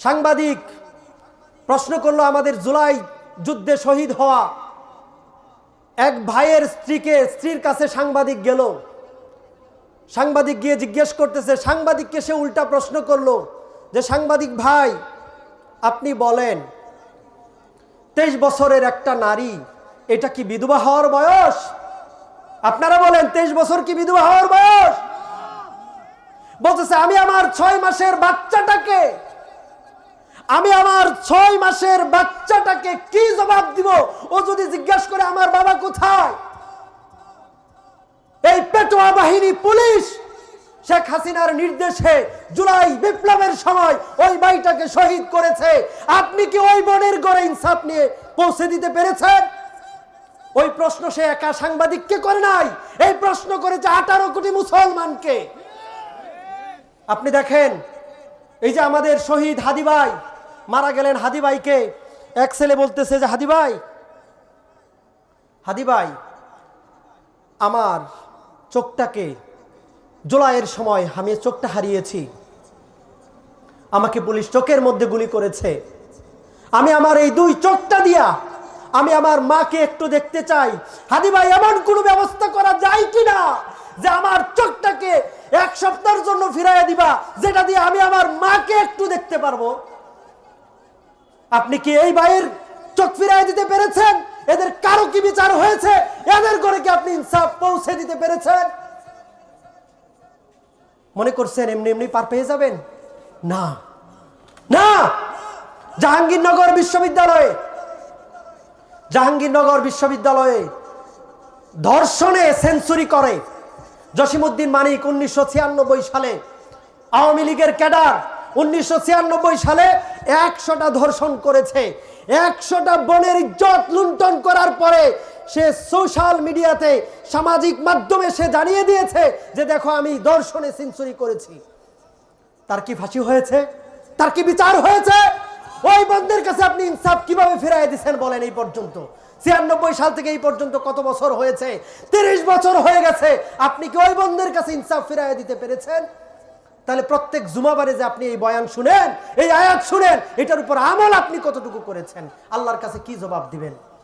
সাংবাদিক প্রশ্ন করলো, আমাদের জুলাই যুদ্ধে শহীদ হওয়া এক ভাইয়ের স্ত্রীর কাছে সাংবাদিক গেল। সাংবাদিক গিয়ে জিজ্ঞেস করতেছে, সাংবাদিককে সে উল্টা প্রশ্ন করলো যে, সাংবাদিক ভাই আপনি বলেন 23 বছরের একটা নারী, এটা কি বিধবা হওয়ার বয়স? আপনারা বলেন 23 বছর কি বিধবা হওয়ার বয়স? বলতেছে, আমি আমার 6 মাসের বাচ্চাটাকে কি জবাব দিব? ও যদি জিজ্ঞাসা করে আমার বাবা কোথায়? এই পেটোয়া বাহিনী পুলিশ শেখ হাসিনার নির্দেশে জুলাই বিপ্লবের সময় ওই ভাইটাকে শহীদ করেছে। আপনি কি ওই বোনের ঘরে ইনসাফ নিয়ে পৌঁছে দিতে পেরেছেন? ওই প্রশ্ন সে একা সাংবাদিককে করে নাই, এই প্রশ্ন করেছে 18 কোটি মুসলমানকে। আপনি দেখেন, এই যে আমাদের শহীদ হাদি ভাই মারা গেলেন, হাদি ভাইকে এক ছেলে বলতেছে যে, হাদি ভাই আমার চোখটাকে জুলাইয়ের সময় আমি চোখটা হারিয়েছি, আমাকে পুলিশ চোখের মধ্যে গুলি করেছে, আমি আমার এই 2 চোখটা দিয়া আমি আমার মাকে একটু দেখতে চাই। হাদি ভাই, এমন কোনো ব্যবস্থা করা যায় কিনা যে আমার চোখটাকে 1 সপ্তাহের জন্য ফিরাইয়া দিবা, যেটা দিয়ে আমি আমার মাকে একটু দেখতে পারবো? আপনি কি এই ভাইয়ের চোখ ফিরাইয়া দিতে পেরেছেন? এদের কারো কি বিচার হয়েছে? এদের করে কি আপনি ইনসাফ পৌঁছে দিতে পেরেছেন? মনে করছেন এমনি এমনি পার পেয়ে যাবেন? না না। জাহাঙ্গীরনগর বিশ্ববিদ্যালয়ে ধর্ষণে সেঞ্চুরি করে জসিমউদ্দিন মানিক 1996 সালে, আওয়ামী লীগের ক্যাডার 1996 সালে 100টা ধর্ষণ করেছে। 100টা বোনের ইজ্জত লুণ্ঠন করার পরে সে সোশ্যাল মিডিয়াতে, সামাজিক মাধ্যমে সে জানিয়ে দিয়েছে যে দেখো আমি ধর্ষণে সেঞ্চুরি করেছি। তার কি ফাঁসি হয়েছে? তার কি বিচার হয়েছে? ওই বোনদের কাছে আপনি ইনসাফ কিভাবে ফিরাইয়া দিচ্ছেন বলেন? এই পর্যন্ত 96 সাল থেকে এই পর্যন্ত কত বছর হয়েছে? 30 বছর হয়ে গেছে। আপনি কি ওই বোনদের কাছে ইনসাফ ফিরাইয়া দিতে পেরেছেন? তাহলে প্রত্যেক জুমাবারে যে আপনি এই বয়ান শুনেন, এই আয়াত শুনেন, এটার উপর আমল আপনি কতটুকু করেছেন? আল্লাহর কাছে কি জবাব দিবেন?